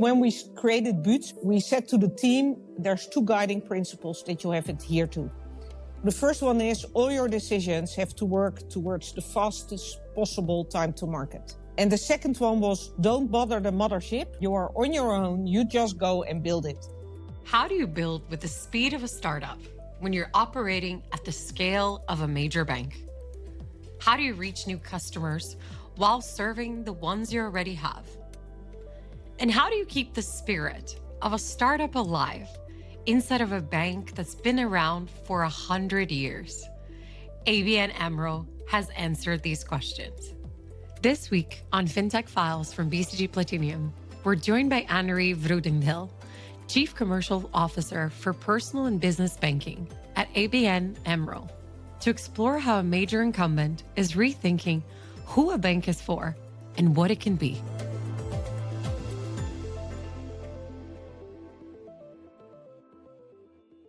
When we created BUUT, we said to the team, there's 2 guiding principles that you have to adhere to. The first one is all your decisions have to work towards the fastest possible time to market. And the second one was don't bother the mothership. You are on your own. You just go and build it. How do you build with the speed of a startup when you're operating at the scale of a major bank? How do you reach new customers while serving the ones you already have? And how do you keep the spirit of a startup alive inside of a bank that's been around for 100 years? ABN AMRO has answered these questions. This week on Fintech Files from BCG Platinion, we're joined by Annerie Vreugdenhil, Chief Commercial Officer for Personal and Business Banking at ABN AMRO, to explore how a major incumbent is rethinking who a bank is for and what it can be.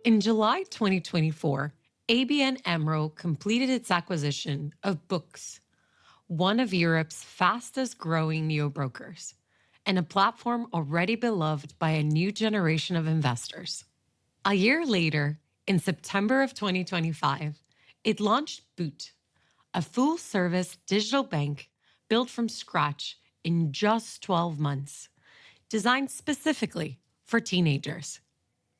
In July 2024, ABN AMRO completed its acquisition of BUX, one of Europe's fastest growing neobrokers, and a platform already beloved by a new generation of investors. A year later, in September of 2025, it launched BUUT, a full-service digital bank built from scratch in just 12 months, designed specifically for teenagers.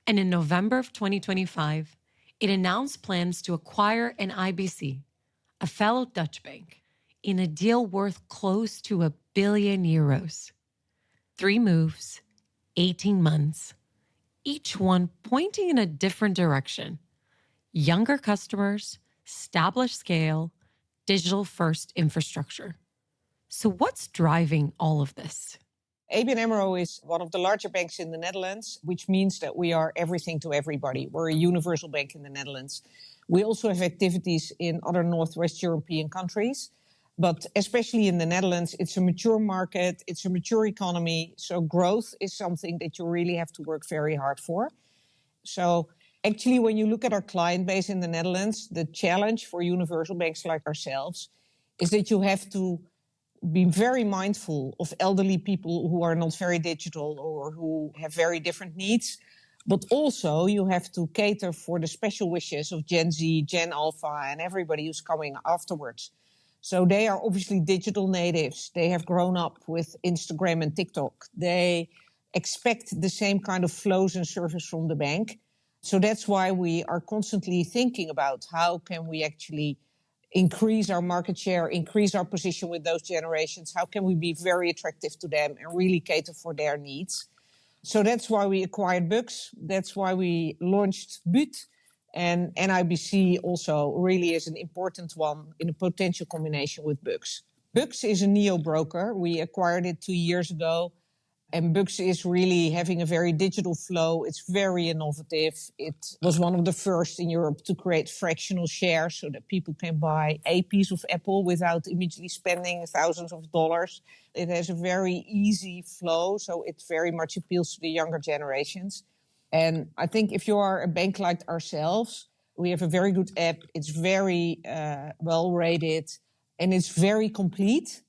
And in November of 2025, it announced plans to acquire an IBC, a fellow Dutch bank, in a deal worth close to €1 billion. 3 moves, 18 months, each one pointing in a different direction. Younger customers, established scale, digital-first infrastructure. So what's driving all of this? ABN AMRO is one of the larger banks in the Netherlands, which means that we are everything to everybody. We're a universal bank in the Netherlands. We also have activities in other Northwest European countries. But especially in the Netherlands, it's a mature market, it's a mature economy. So growth is something that you really have to work very hard for. So actually, when you look at our client base in the Netherlands, the challenge for universal banks like ourselves is that you have to be very mindful of elderly people who are not very digital or who have very different needs. But also you have to cater for the special wishes of Gen Z, Gen Alpha, and everybody who's coming afterwards. So they are obviously digital natives. They have grown up with Instagram and TikTok. They expect the same kind of flows and service from the bank. So that's why we are constantly thinking about how can we actually increase our market share, increase our position with those generations? How can we be very attractive to them and really cater for their needs? So that's why we acquired BUX. That's why we launched BUUT. And NIBC also really is an important one in a potential combination with BUX. BUX is a neobroker. We acquired it 2 years ago. And BUX is really having a very digital flow. It's very innovative. It was one of the first in Europe to create fractional shares so that people can buy a piece of Apple without immediately spending thousands of dollars. It has a very easy flow, so it very much appeals to the younger generations. And I think if you are a bank like ourselves, we have a very good app. It's very well rated and it's very complete.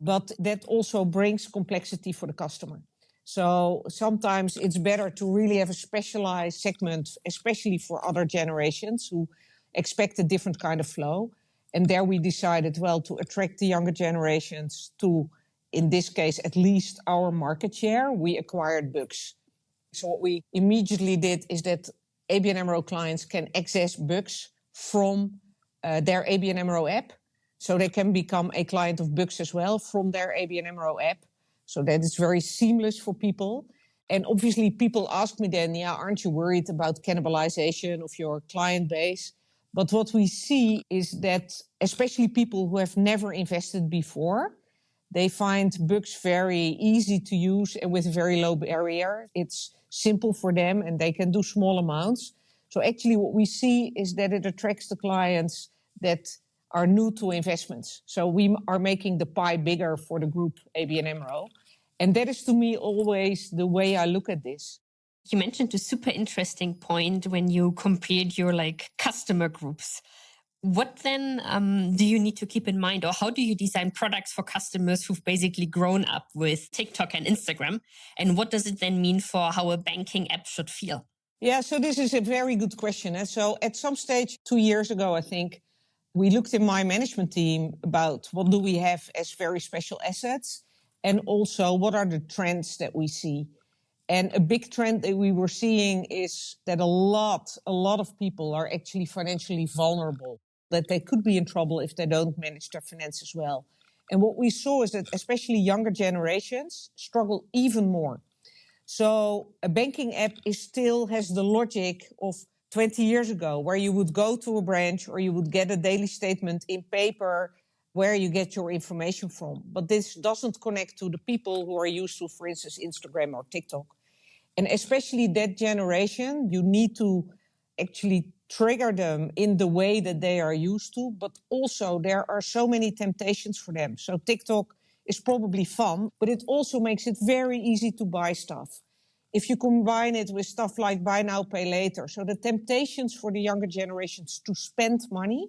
But that also brings complexity for the customer. So sometimes it's better to really have a specialized segment, especially for other generations who expect a different kind of flow. And there we decided, well, to attract the younger generations to, in this case, at least our market share, we acquired BUX. So what we immediately did is that ABN AMRO clients can access BUX from their ABN AMRO app. So they can become a client of BUX as well from their ABN AMRO app. So that is very seamless for people. And obviously people ask me then, aren't you worried about cannibalization of your client base? But what we see is that especially people who have never invested before, they find BUX very easy to use and with a very low barrier. It's simple for them and they can do small amounts. So actually what we see is that it attracts the clients that are new to investments. So we are making the pie bigger for the group ABN AMRO. And that is to me always the way I look at this. You mentioned a super interesting point when you compared your customer groups. What then do you need to keep in mind, or how do you design products for customers who've basically grown up with TikTok and Instagram? And what does it then mean for how a banking app should feel? Yeah, so this is a very good question. And so at some stage 2 years ago, I think, we looked in my management team about what do we have as very special assets, and also what are the trends that we see. And a big trend that we were seeing is that a lot of people are actually financially vulnerable, that they could be in trouble if they don't manage their finances well. And what we saw is that especially younger generations struggle even more. So a banking app still has the logic of 20 years ago, where you would go to a branch or you would get a daily statement in paper where you get your information from. But this doesn't connect to the people who are used to, for instance, Instagram or TikTok. And especially that generation, you need to actually trigger them in the way that they are used to, but also there are so many temptations for them. So TikTok is probably fun, but it also makes it very easy to buy stuff. If you combine it with stuff like buy now, pay later, so the temptations for the younger generations to spend money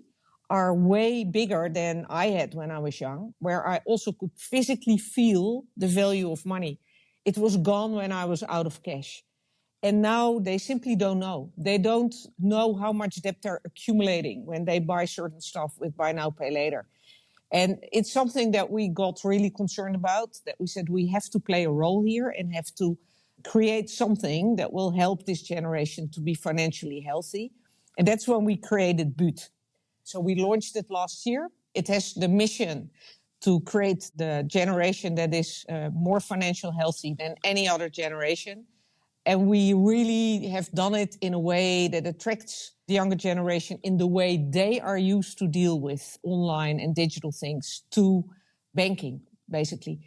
are way bigger than I had when I was young, where I also could physically feel the value of money. It was gone when I was out of cash. And now they simply don't know. They don't know how much debt they're accumulating when they buy certain stuff with buy now, pay later. And it's something that we got really concerned about, that we said we have to play a role here and have to create something that will help this generation to be financially healthy. And that's when we created BUUT. So we launched it last year. It has the mission to create the generation that is more financially healthy than any other generation. And we really have done it in a way that attracts the younger generation in the way they are used to deal with online and digital things to banking, basically.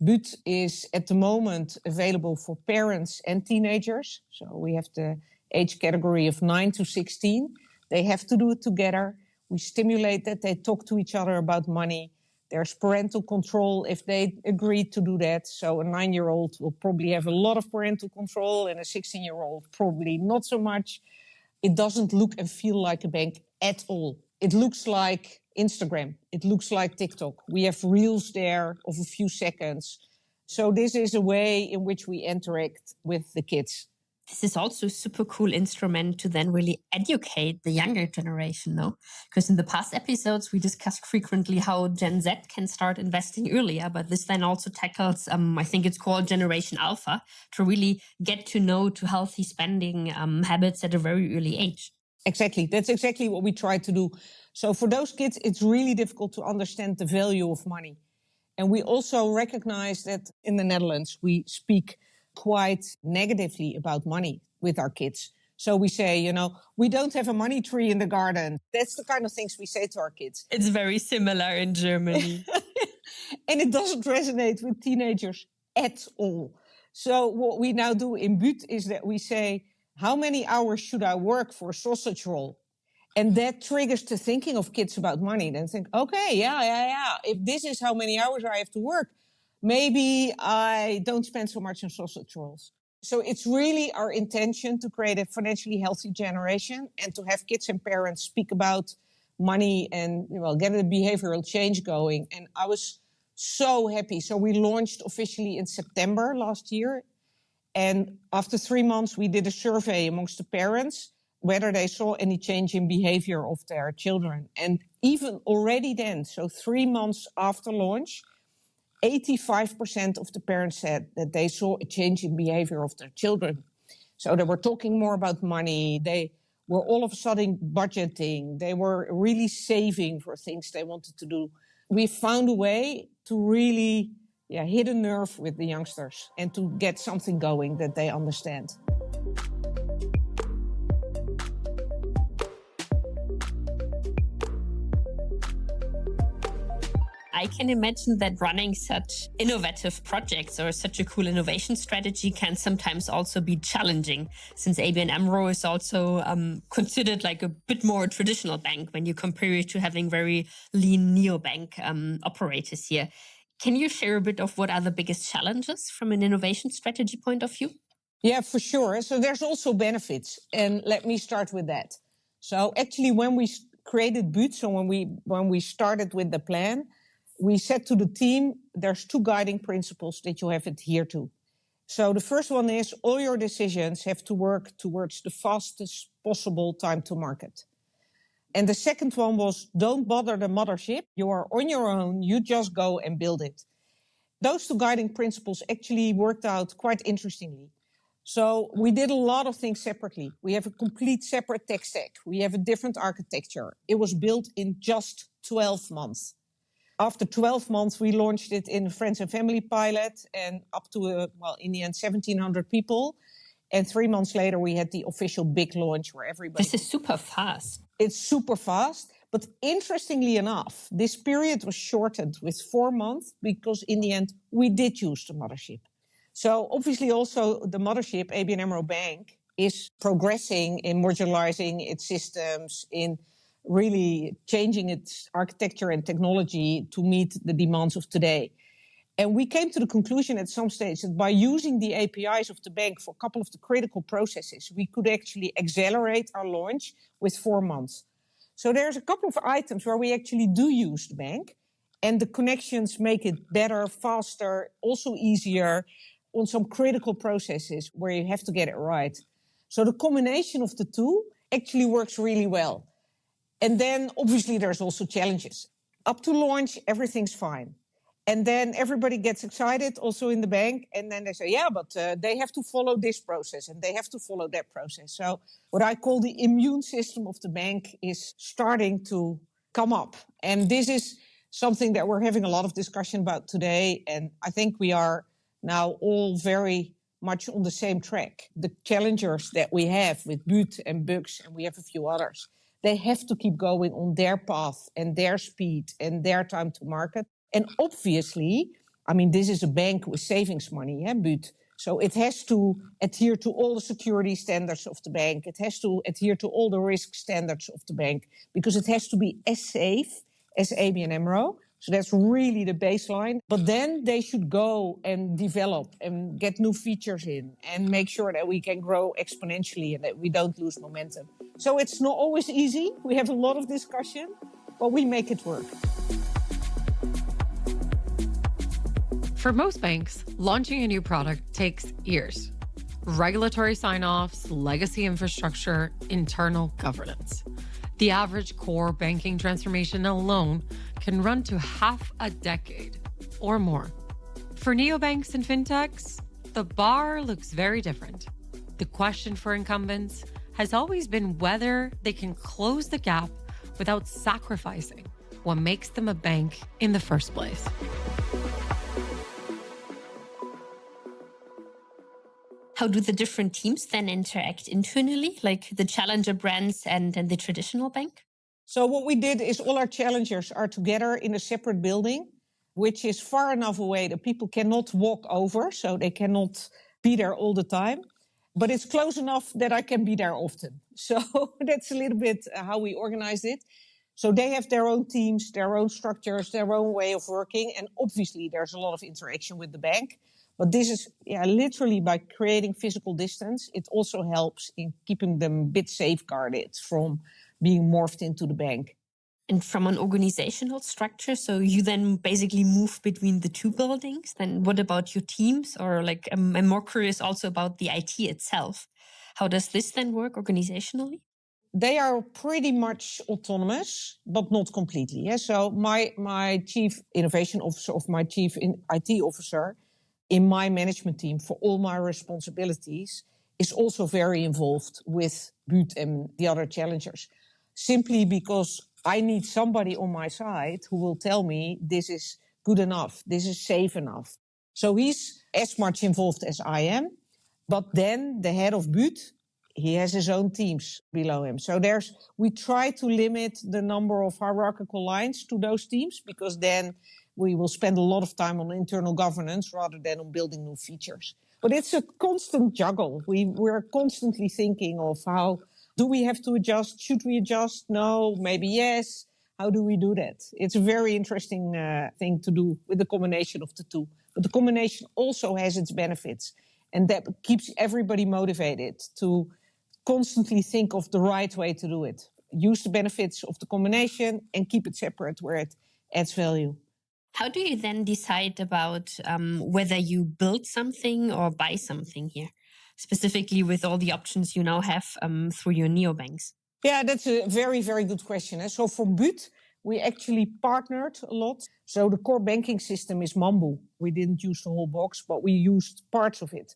BUUT is at the moment available for parents and teenagers. So we have the age category of 9 to 16. They have to do it together. We stimulate that they talk to each other about money. There's parental control if they agree to do that. So a 9-year-old will probably have a lot of parental control and a 16-year-old probably not so much. It doesn't look and feel like a bank at all. It looks like Instagram. It looks like TikTok. We have reels there of a few seconds. So this is a way in which we interact with the kids. This is also a super cool instrument to then really educate the younger generation, no? Because in the past episodes, we discussed frequently how Gen Z can start investing earlier, but this then also tackles, I think it's called Generation Alpha, to really get to know to healthy spending habits at a very early age. Exactly. That's exactly what we try to do. So for those kids, it's really difficult to understand the value of money. And we also recognize that in the Netherlands, we speak quite negatively about money with our kids. So we say, we don't have a money tree in the garden. That's the kind of things we say to our kids. It's very similar in Germany. And it doesn't resonate with teenagers at all. So what we now do in BUUT is that we say, how many hours should I work for a sausage roll? And that triggers the thinking of kids about money. Then think, okay, yeah. If this is how many hours I have to work, maybe I don't spend so much on sausage rolls. So it's really our intention to create a financially healthy generation and to have kids and parents speak about money and get a behavioral change going. And I was so happy. So we launched officially in September last year. And after 3 months, we did a survey amongst the parents whether they saw any change in behavior of their children. And even already then, so 3 months after launch, 85% of the parents said that they saw a change in behavior of their children. So they were talking more about money. They were all of a sudden budgeting. They were really saving for things they wanted to do. We found a way to really hit a nerve with the youngsters and to get something going that they understand. I can imagine that running such innovative projects or such a cool innovation strategy can sometimes also be challenging, since ABN AMRO is also considered like a bit more traditional bank when you compare it to having very lean neobank operators here. Can you share a bit of what are the biggest challenges from an innovation strategy point of view? Yeah, for sure. So there's also benefits. And let me start with that. So actually, when we created BUUT, so when we started with the plan, we said to the team, there's 2 guiding principles that you have to adhere to. So the first one is all your decisions have to work towards the fastest possible time to market. And the second one was don't bother the mothership. You are on your own. You just go and build it. Those 2 guiding principles actually worked out quite interestingly. So we did a lot of things separately. We have a complete separate tech stack. We have a different architecture. It was built in just 12 months. After 12 months, we launched it in a friends and family pilot and up to, in the end, 1,700 people. And 3 months later, we had the official big launch where everybody... This is super fast. It's super fast. But interestingly enough, this period was shortened with 4 months because in the end, we did use the mothership. So obviously also the mothership, ABN AMRO Bank, is progressing in modularizing its systems, in really changing its architecture and technology to meet the demands of today. And we came to the conclusion at some stage that by using the APIs of the bank for a couple of the critical processes, we could actually accelerate our launch with 4 months. So there's a couple of items where we actually do use the bank, and the connections make it better, faster, also easier on some critical processes where you have to get it right. So the combination of the 2 actually works really well. And then obviously there's also challenges. Up to launch, everything's fine. And then everybody gets excited also in the bank. And then they say, yeah, but they have to follow this process and they have to follow that process. So what I call the immune system of the bank is starting to come up. And this is something that we're having a lot of discussion about today. And I think we are now all very much on the same track. The challengers that we have with BUUT and BUX, and we have a few others, they have to keep going on their path and their speed and their time to market. And obviously, I mean, this is a bank with savings money, BUUT. So it has to adhere to all the security standards of the bank. It has to adhere to all the risk standards of the bank because it has to be as safe as ABN AMRO. So that's really the baseline. But then they should go and develop and get new features in and make sure that we can grow exponentially and that we don't lose momentum. So it's not always easy. We have a lot of discussion, but we make it work. For most banks, launching a new product takes years. Regulatory sign-offs, legacy infrastructure, internal governance. The average core banking transformation alone can run to half a decade or more. For neobanks and fintechs, the bar looks very different. The question for incumbents has always been whether they can close the gap without sacrificing what makes them a bank in the first place. How do the different teams then interact internally, like the challenger brands and the traditional bank? So what we did is all our challengers are together in a separate building, which is far enough away that people cannot walk over, so they cannot be there all the time. But it's close enough that I can be there often. So that's a little bit how we organize it. So they have their own teams, their own structures, their own way of working. And obviously there's a lot of interaction with the bank. But this is literally by creating physical distance. It also helps in keeping them a bit safeguarded from being morphed into the bank. And from an organizational structure, so you then basically move between the 2 buildings. Then what about your teams? Or like I'm more curious also about the IT itself. How does this then work organizationally? They are pretty much autonomous, but not completely. Yeah? So my chief innovation officer or my chief IT officer in my management team for all my responsibilities is also very involved with BUUT and the other challengers. Simply because I need somebody on my side who will tell me this is good enough, this is safe enough. So he's as much involved as I am. But then the head of BUUT, he has his own teams below him. So we try to limit the number of hierarchical lines to those teams because then we will spend a lot of time on internal governance rather than on building new features. But it's a constant juggle. We're constantly thinking of how do we have to adjust? Should we adjust? No, maybe yes. How do we do that? It's a very interesting thing to do with the combination of the 2. But the combination also has its benefits. And that keeps everybody motivated to constantly think of the right way to do it. use the benefits of the combination and keep it separate where it adds value. How do you then decide about whether you build something or buy something here, specifically with all the options you now have through your neobanks? Yeah, that's a very, very good question. So for BUUT, we actually partnered a lot. So the core banking system is Mambu. We didn't use the whole box, but we used parts of it.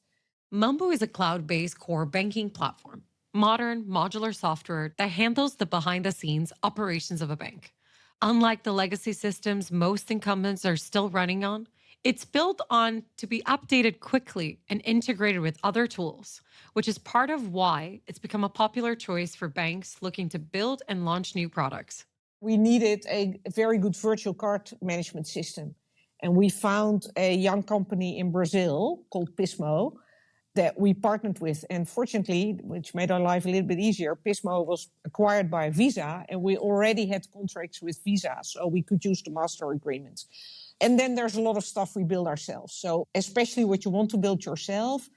Mambu is a cloud-based core banking platform, modern modular software that handles the behind-the-scenes operations of a bank. Unlike the legacy systems most incumbents are still running on, it's built on to be updated quickly and integrated with other tools, which is part of why it's become a popular choice for banks looking to build and launch new products. We needed a very good virtual card management system. And we found a young company in Brazil called Pismo that we partnered with. And fortunately, which made our life a little bit easier, Pismo was acquired by Visa, and we already had contracts with Visa, so we could use the master agreements. And then there's a lot of stuff we build ourselves. So especially what you want to build yourself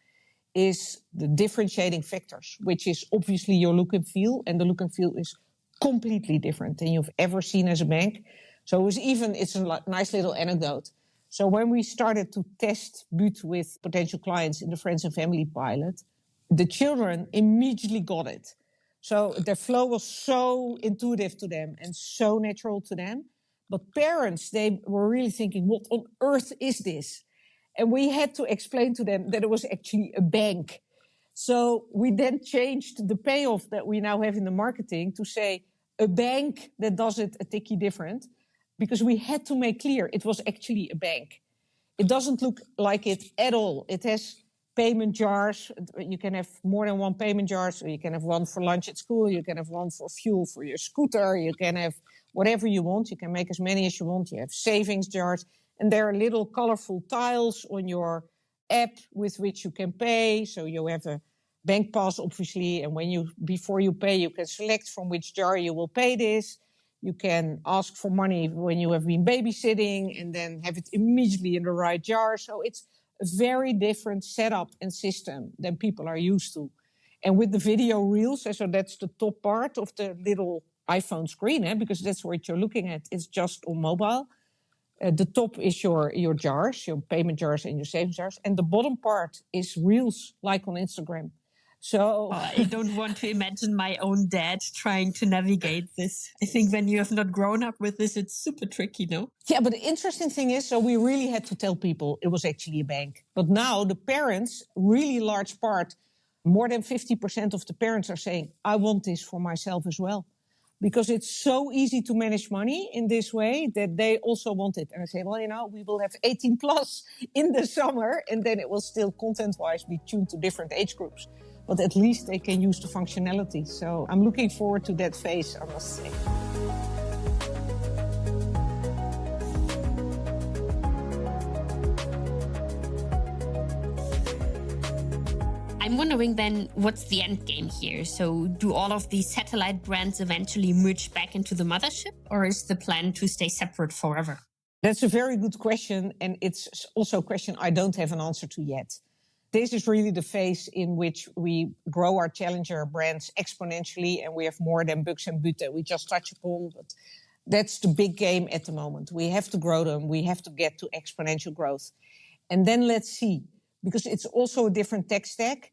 is the differentiating factors, which is obviously your look and feel. And the look and feel is completely different than you've ever seen as a bank. So it's a nice little anecdote. So when we started to test BUUT with potential clients in the Friends and Family pilot, the children immediately got it. So the flow was so intuitive to them and so natural to them. But parents, they were really thinking, what on earth is this? And we had to explain to them that it was actually a bank. So we then changed the payoff that we now have in the marketing to say a bank that does it a ticky different, because we had to make clear it was actually a bank. It doesn't look like it at all. It has payment jars. You can have more than one payment jar. So you can have one for lunch at school. You can have one for fuel for your scooter. You can have whatever you want. You can make as many as you want. You have savings jars. And there are little colorful tiles on your app with which you can pay. So you have a bank pass, obviously. And before you pay, you can select from which jar you will pay this. You can ask for money when you have been babysitting and then have it immediately in the right jar. So it's a very different setup and system than people are used to. And with the video reels, so that's the top part of the little iPhone screen, because that's what you're looking at. It's just on mobile. The top is your jars, your payment jars and your savings jars. And the bottom part is reels, like on Instagram. So I don't want to imagine my own dad trying to navigate this. I think when you have not grown up with this, it's super tricky, no? Yeah, but the interesting thing is, so we really had to tell people it was actually a bank. But now the parents, really large part, more than 50% of the parents are saying, I want this for myself as well. Because it's so easy to manage money in this way that they also want it. And I say, well, we will have 18 plus in the summer, and then it will still content-wise be tuned to different age groups. But at least they can use the functionality. So I'm looking forward to that phase, I must say. I'm wondering then, what's the end game here? So do all of these satellite brands eventually merge back into the mothership, or is the plan to stay separate forever? That's a very good question. And it's also a question I don't have an answer to yet. This is really the phase in which we grow our challenger brands exponentially, and we have more than BUX and BUUT that we just touched upon. But that's the big game at the moment. We have to grow them. We have to get to exponential growth. And then let's see, because it's also a different tech stack.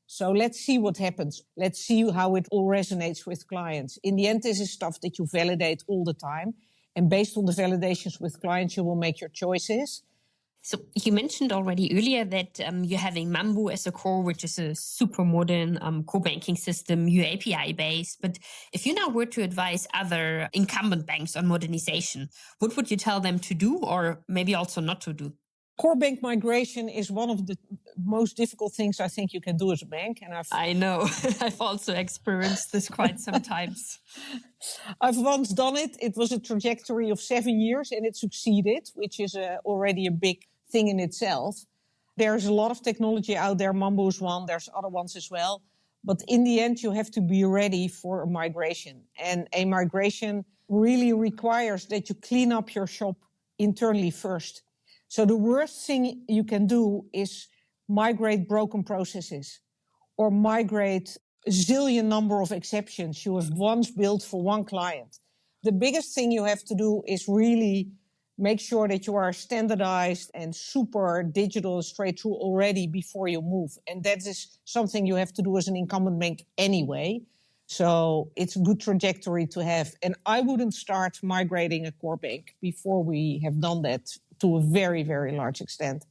So let's see what happens. Let's see how it all resonates with clients. In the end, this is stuff that you validate all the time. And based on the validations with clients, you will make your choices. So you mentioned already earlier that you're having Mambu as a core, which is a super modern core banking system, you're API based. But if you now were to advise other incumbent banks on modernization, what would you tell them to do, or maybe also not to do? Core bank migration is one of the most difficult things I think you can do as a bank. And I know. I've also experienced this quite sometimes. I've once done it. It was a trajectory of 7 years and it succeeded, which is already a big thing in itself. There's a lot of technology out there. Mambu is one. There's other ones as well. But in the end, you have to be ready for a migration. And a migration really requires that you clean up your shop internally first. So the worst thing you can do is migrate broken processes or migrate a zillion number of exceptions you have once built for one client. The biggest thing you have to do is really make sure that you are standardized and super digital and straight through already before you move. And that is something you have to do as an incumbent bank anyway. So it's a good trajectory to have. And I wouldn't start migrating a core bank before we have done that to a very, very large extent.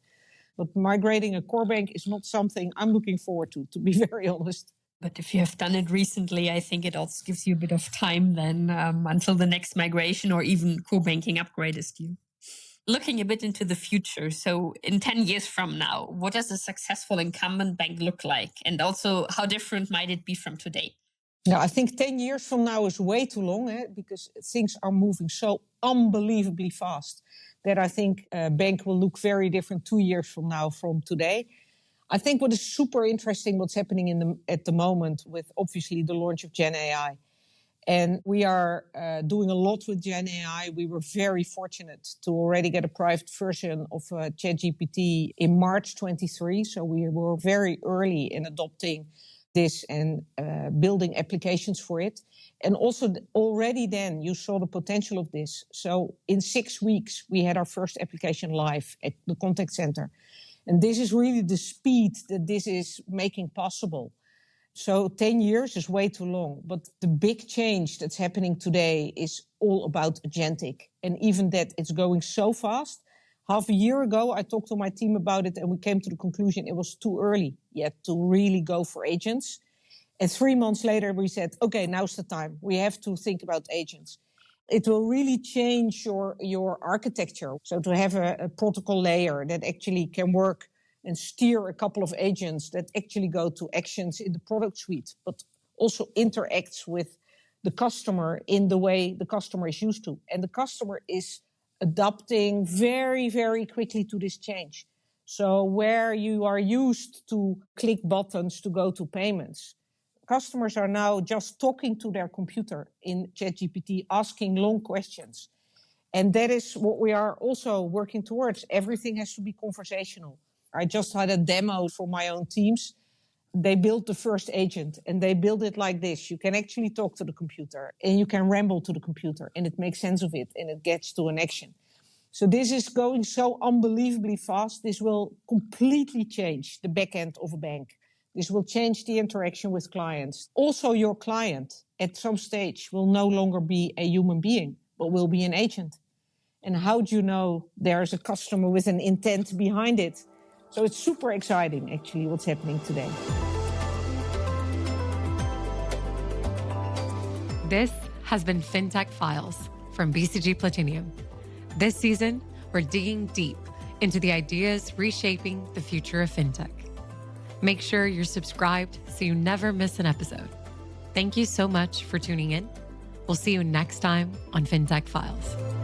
But migrating a core bank is not something I'm looking forward to be very honest. But if you have done it recently, I think it also gives you a bit of time then until the next migration or even core banking upgrade is due. Looking a bit into the future, so in 10 years from now, what does a successful incumbent bank look like? And also, how different might it be from today? No, I think 10 years from now is way too long because things are moving so unbelievably fast that I think a bank will look very different 2 years from now from today. I think what is super interesting, what's happening at the moment with obviously the launch of Gen AI. And we are doing a lot with Gen AI. We were very fortunate to already get a private version of ChatGPT in March 23. So we were very early in adopting this and building applications for it. And also already then you saw the potential of this. So in 6 weeks, we had our first application live at the contact center. And this is really the speed that this is making possible. So 10 years is way too long. But the big change that's happening today is all about agentic. And even that it's going so fast. Half a year ago, I talked to my team about it and we came to the conclusion it was too early yet to really go for agents. And 3 months later, we said, okay, now's the time. We have to think about agents. It will really change your architecture. So to have a protocol layer that actually can work and steer a couple of agents that actually go to actions in the product suite, but also interacts with the customer in the way the customer is used to. And the customer is adapting very, very quickly to this change. So where you are used to click buttons to go to payments, customers are now just talking to their computer in ChatGPT, asking long questions. And that is what we are also working towards. Everything has to be conversational. I just had a demo for my own teams. They built the first agent and they built it like this. You can actually talk to the computer and you can ramble to the computer and it makes sense of it and it gets to an action. So this is going so unbelievably fast. This will completely change the back end of a bank. This will change the interaction with clients. Also, your client at some stage will no longer be a human being, but will be an agent. And how do you know there's a customer with an intent behind it? So it's super exciting, actually, what's happening today. This has been Fintech Files from BCG Platinion. This season, we're digging deep into the ideas reshaping the future of fintech. Make sure you're subscribed so you never miss an episode. Thank you so much for tuning in. We'll see you next time on Fintech Files.